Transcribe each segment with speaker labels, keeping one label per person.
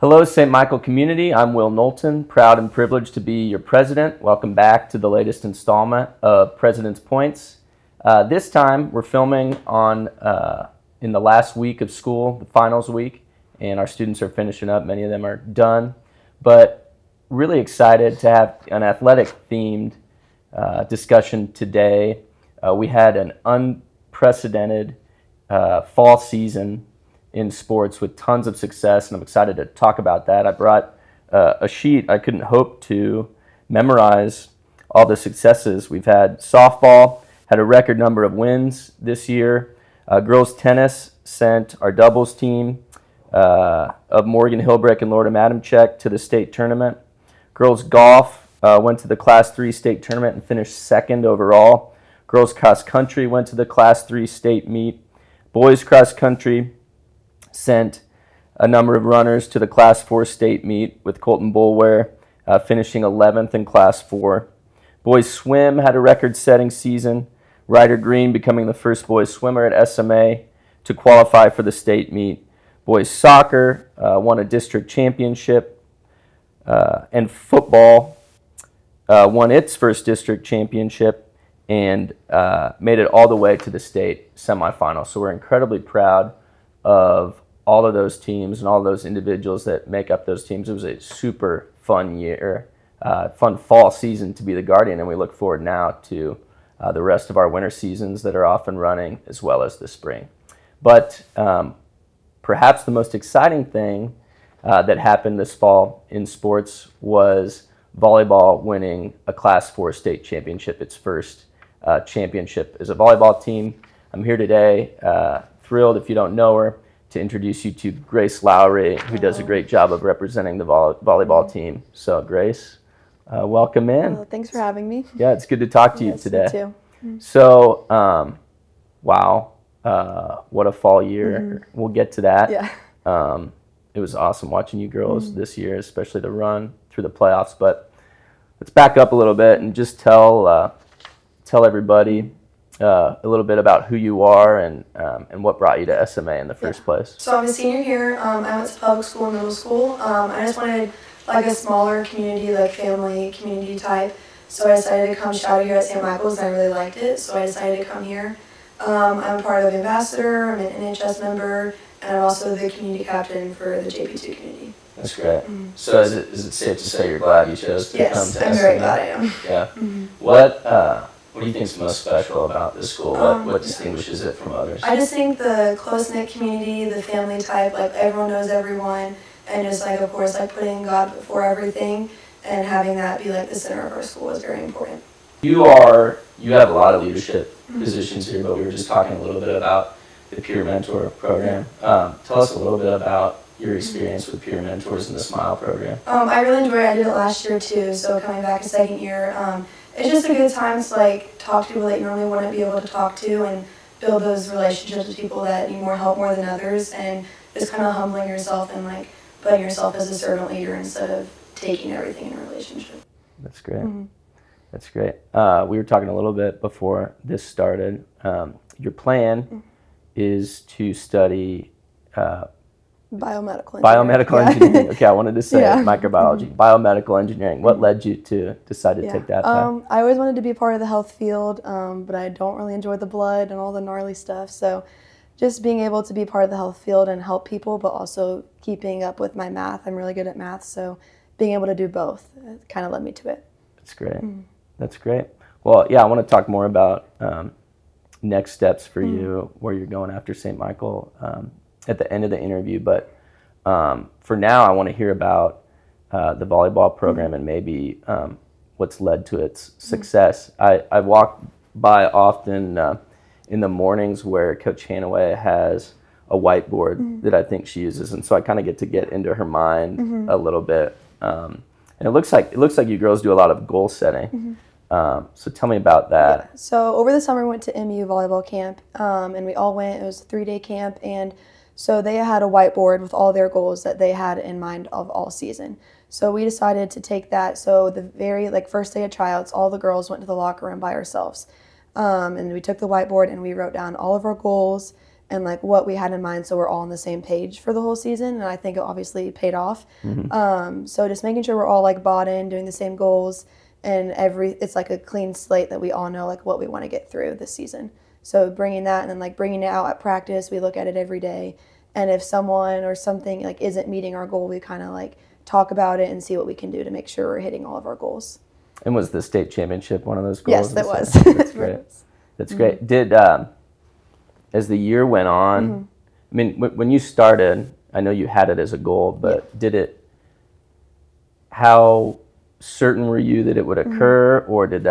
Speaker 1: Hello, St. Michael community. I'm Will Nulton, proud and privileged to be your president. Welcome back to the latest installment of President's Points. This time, we're filming in the last week of school, the finals week, and our students are finishing up. Many of them are done, but really excited to have an athletic-themed discussion today. We had an unprecedented fall season in sports with tons of success, and I'm excited to talk about that. I brought a sheet. I couldn't hope to memorize all the successes. We've had softball, had a record number of wins this year. Girls tennis sent our doubles team of Morgan Hillbrick and Lord Adamchek to the state tournament. Girls golf went to the Class 3 state tournament and finished second overall. Girls cross country went to the Class 3 state meet. Boys cross country sent a number of runners to the Class 4 state meet with Colton Boulware finishing 11th in Class 4. Boys swim had a record-setting season. Ryder Green becoming the first boys swimmer at SMA to qualify for the state meet. Boys soccer won a district championship, and football won its first district championship and made it all the way to the state semifinal. So we're incredibly proud of all of those teams and all those individuals that make up those teams. It was a super fun year, fun fall season to be the Guardian, and we look forward now to the rest of our winter seasons that are off and running, as well as the spring. But perhaps the most exciting thing that happened this fall in sports was volleyball winning a Class 4 state championship, its first championship as a volleyball team. I'm here today, thrilled, if you don't know her, to introduce you to Grace Lowry, who does a great job of representing the volleyball team. So Grace, welcome in.
Speaker 2: Well, thanks for having me.
Speaker 1: Yeah, it's good to talk to you today.
Speaker 2: You too.
Speaker 1: So, wow, what a fall year. We'll get to that.
Speaker 2: Yeah.
Speaker 1: It was awesome watching you girls this year, especially the run through the playoffs. But let's back up a little bit and just tell everybody a little bit about who you are and what brought you to SMA in the first place.
Speaker 2: So I'm a senior here. I went to public school and middle school. I just wanted like a smaller community, like family community type. So I decided to come shadow here at St. Michael's, and I really liked it. So I decided to come here. I'm a part of Ambassador. I'm an NHS member, and I'm also the community captain for the JP2 community.
Speaker 1: That's great. So is it safe to say you're glad you chose to come to SMA?
Speaker 2: Yes, I'm very glad I am.
Speaker 1: Yeah. What do you think is most special about this school? What distinguishes it from others?
Speaker 2: I just think the close-knit community, the family type, like everyone knows everyone, and just like, of course, like putting God before everything and having that be like the center of our school is very important.
Speaker 1: You have a lot of leadership positions here, but we were just talking a little bit about the Peer Mentor program. Tell us a little bit about your experience with Peer Mentors in the SMILE program.
Speaker 2: I really enjoyed it. I did it last year too, so coming back a second year, it's just a good time to like talk to people that you normally wouldn't be able to talk to and build those relationships with people that need more help more than others, and just kind of humbling yourself and like putting yourself as a servant leader instead of taking everything in a relationship.
Speaker 1: That's great. That's great. We were talking a little bit before this started. Your plan is to study
Speaker 2: Biomedical
Speaker 1: engineering. Okay, I wanted to say microbiology. Biomedical engineering. What led you to decide to take that path?
Speaker 2: I always wanted to be part of the health field, but I don't really enjoy the blood and all the gnarly stuff. So just being able to be part of the health field and help people, but also keeping up with my math. I'm really good at math, so being able to do both kind of led me to it.
Speaker 1: That's great. That's great. Well, yeah, I want to talk more about next steps for you, where you're going after St. Michael at the end of the interview. But for now, I want to hear about the volleyball program and maybe what's led to its success. I walk by often in the mornings where Coach Hanaway has a whiteboard that I think she uses, and so I kind of get into her mind a little bit. And it looks like you girls do a lot of goal setting. So tell me about that.
Speaker 2: Yeah. So over the summer, we went to MU volleyball camp, and we all went. It was a 3-day camp, and so they had a whiteboard with all their goals that they had in mind of all season. So we decided to take that. So the very first day of tryouts, all the girls went to the locker room by ourselves, and we took the whiteboard and we wrote down all of our goals. and like what we had in mind, so we're all on the same page for the whole season. And I think it obviously paid off. So just making sure we're all like bought in, doing the same goals, and it's like a clean slate that we all know like what we want to get through this season. So bringing that and then like bringing it out at practice, we look at it every day. And if someone or something like isn't meeting our goal, we kind of like talk about it and see what we can do to make sure we're hitting all of our goals.
Speaker 1: And was the state championship one of those goals?
Speaker 2: Yes, that was.
Speaker 1: That's great. That's great. Did as the year went on, I mean, when you started, I know you had it as a goal, but how certain were you that it would occur, or did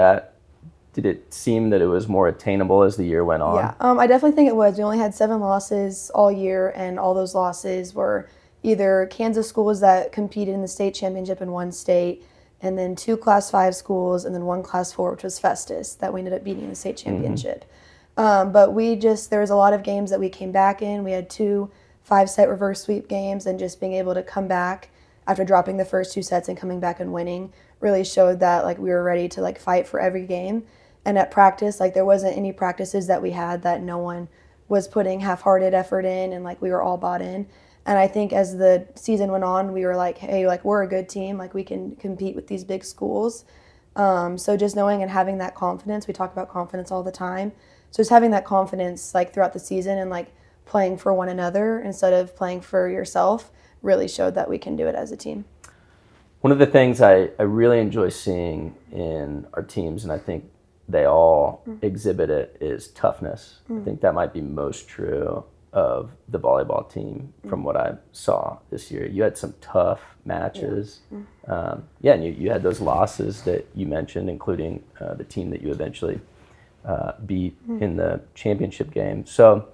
Speaker 1: it seem that it was more attainable as the year went on?
Speaker 2: Yeah, I definitely think it was. We only had 7 losses all year, and all those losses were either Kansas schools that competed in the state championship in one state, and then 2 Class 5 schools, and then 1 Class 4, which was Festus, that we ended up beating in the state championship. But there was a lot of games that we came back in. We had 2 5-set reverse sweep games, and just being able to come back after dropping the first 2 sets and coming back and winning really showed that like we were ready to like fight for every game. And at practice, like there wasn't any practices that we had that no one was putting half-hearted effort in, and like we were all bought in. And I think as the season went on, we were like, hey, like we're a good team, like we can compete with these big schools. So just knowing and having that confidence, we talk about confidence all the time. So just having that confidence like throughout the season and like playing for one another instead of playing for yourself really showed that we can do it as a team.
Speaker 1: One of the things I really enjoy seeing in our teams, and I think they all exhibit it, is toughness. I think that might be most true of the volleyball team from what I saw this year. You had some tough matches. And you had those losses that you mentioned, including the team that you eventually beat in the championship game. So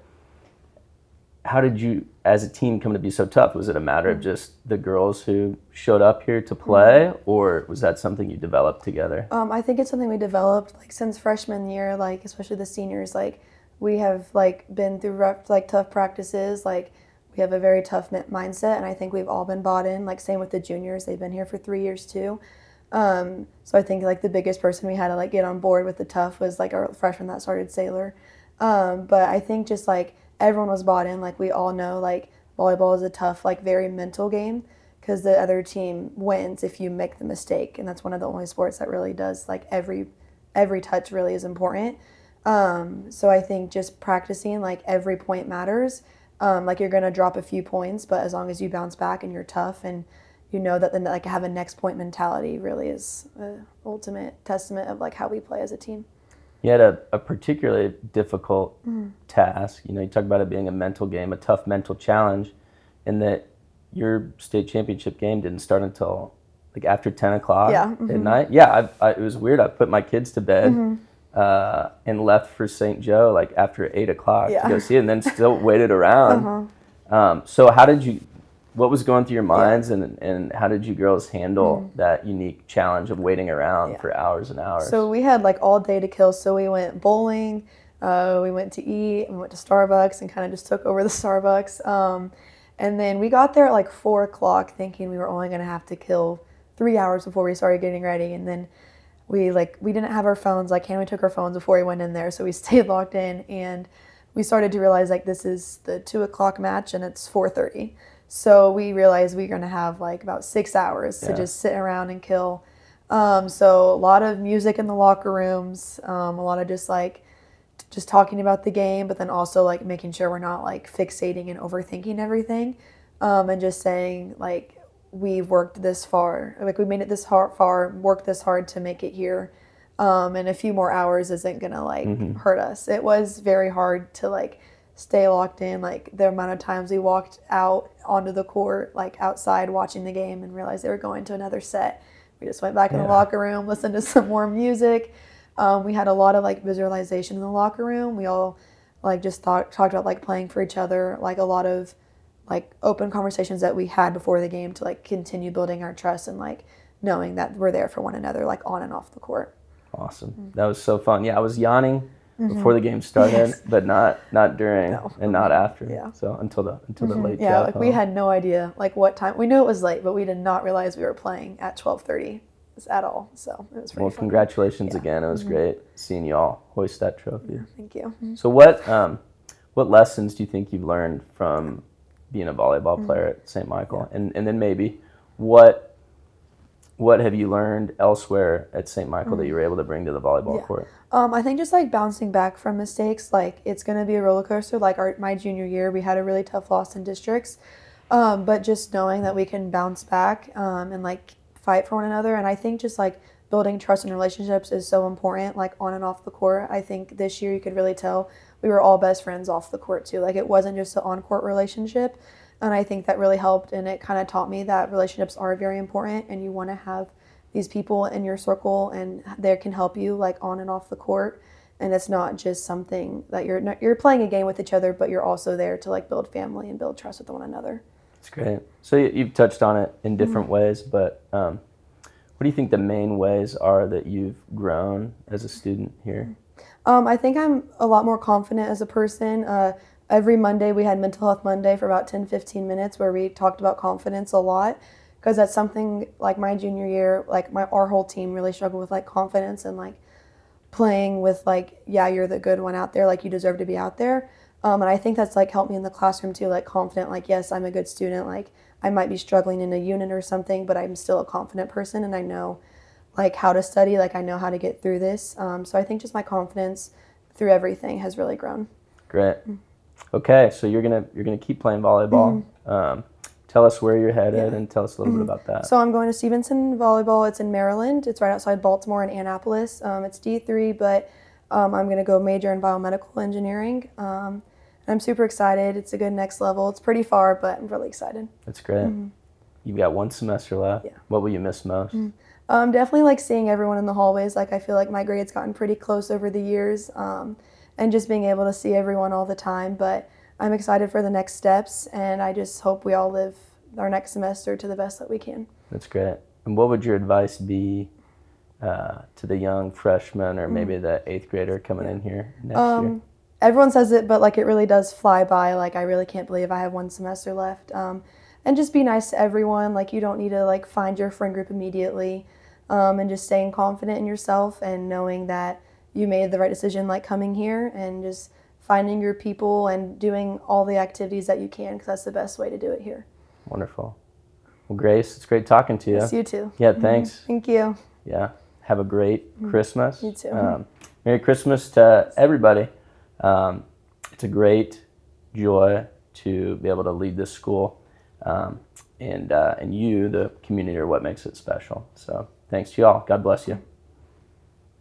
Speaker 1: how did you, as a team, come to be so tough? Was it a matter of just the girls who showed up here to play, or was that something you developed together?
Speaker 2: I think it's something we developed like since freshman year, like especially the seniors. Like we have like been through rough, like tough practices. Like we have a very tough mindset, and I think we've all been bought in. Like same with the juniors, they've been here for 3 years too. So I think like the biggest person we had to like get on board with the tough was like our freshman that started Sailor. But I think just like everyone was bought in. Like we all know like volleyball is a tough, like very mental game, because the other team wins if you make the mistake, and that's one of the only sports that really does like every touch really is important. So I think just practicing like every point matters. Like you're gonna drop a few points, but as long as you bounce back and you're tough and you know that then like have a next point mentality really is the ultimate testament of like how we play as a team.
Speaker 1: You had a particularly difficult task. You know, you talk about it being a mental game, a tough mental challenge, and that your state championship game didn't start until like after 10 o'clock at night. Yeah, it was weird. I put my kids to bed and left for St. Joe like after 8 o'clock to go see it, and then still waited around. So what was going through your minds, and how did you girls handle that unique challenge of waiting around for hours and hours?
Speaker 2: So we had like all day to kill. So we went bowling, we went to eat, we went to Starbucks and kind of just took over the Starbucks. And then we got there at like 4 o'clock thinking we were only going to have to kill 3 hours before we started getting ready. And then we didn't have our phones. Like we took our phones before we went in there. So we stayed locked in, and we started to realize like this is the 2 o'clock match and it's 4:30. So we realized we were going to have like about 6 hours to just sit around and kill. So a lot of music in the locker rooms, a lot of just talking about the game, but then also like making sure we're not like fixating and overthinking everything, and just saying like we've worked this far, like we made it this far, worked this hard to make it here, and a few more hours isn't gonna like hurt us. It was very hard to like stay locked in, like the amount of times we walked out onto the court, like outside watching the game, and realized they were going to another set. We just went back in the locker room, listened to some more music. We had a lot of like visualization in the locker room. We all like just talked about like playing for each other, like a lot of like open conversations that we had before the game to like continue building our trust and like knowing that we're there for one another, like on and off the court.
Speaker 1: Awesome. That was so fun. Yeah, I was yawning before the game started, but not during and not after. Yeah. So until the late
Speaker 2: drive like home. We had no idea like what time. We knew it was late, but we did not realize we were playing at 12:30 at all. So it was pretty fun. Congratulations
Speaker 1: again. It was great seeing you all hoist that trophy.
Speaker 2: Thank you.
Speaker 1: So what what lessons do you think you've learned from being a volleyball player at St. Michael? And then maybe what have you learned elsewhere at St. Michael that you were able to bring to the volleyball court?
Speaker 2: I think just like bouncing back from mistakes, like it's going to be a roller coaster. Like my junior year, we had a really tough loss in districts, but just knowing that we can bounce back and like fight for one another. And I think just like building trust and relationships is so important, like on and off the court. I think this year you could really tell we were all best friends off the court too. Like it wasn't just an on-court relationship. And I think that really helped, and it kind of taught me that relationships are very important, and you want to have these people in your circle, and they can help you like on and off the court. And it's not just something that you're playing a game with each other, but you're also there to like build family and build trust with one another.
Speaker 1: That's great. So you've touched on it in different ways, but what do you think the main ways are that you've grown as a student here?
Speaker 2: I think I'm a lot more confident as a person. Every Monday we had Mental Health Monday for about 10-15 minutes where we talked about confidence a lot, because that's something like my junior year, like our whole team really struggled with like confidence and like playing with like, yeah, you're the good one out there, like you deserve to be out there. And I think that's like helped me in the classroom too, like confident, like yes, I'm a good student, like I might be struggling in a unit or something, but I'm still a confident person and I know like how to study, like I know how to get through this. So I think just my confidence through everything has really grown.
Speaker 1: Great. Okay, so you're gonna keep playing volleyball. Tell us where you're headed and tell us a little bit about that.
Speaker 2: So I'm going to Stevenson Volleyball. It's in Maryland. It's right outside Baltimore in Annapolis. It's D3, but I'm going to go major in biomedical engineering. And I'm super excited. It's a good next level. It's pretty far, but I'm really excited.
Speaker 1: That's great. You've got one semester left.
Speaker 2: Yeah.
Speaker 1: What will you miss most?
Speaker 2: Definitely like seeing everyone in the hallways. Like I feel like my grades gotten pretty close over the years, and just being able to see everyone all the time. But I'm excited for the next steps, and I just hope we all live our next semester to the best that we can.
Speaker 1: That's great. And what would your advice be to the young freshman or maybe the 8th grader coming in here next year?
Speaker 2: Everyone says it, but like it really does fly by. Like I really can't believe I have one semester left. And just be nice to everyone. Like you don't need to like find your friend group immediately, and just staying confident in yourself and knowing that you made the right decision, like coming here, and just finding your people and doing all the activities that you can, because that's the best way to do it here.
Speaker 1: Wonderful. Well, Grace, it's great talking to you.
Speaker 2: Yes, you too.
Speaker 1: Yeah, thanks.
Speaker 2: Thank you.
Speaker 1: Yeah. Have a great Christmas.
Speaker 2: You too.
Speaker 1: Merry Christmas to everybody. It's a great joy to be able to lead this school, and you, the community, are what makes it special. So thanks to you all. God bless you.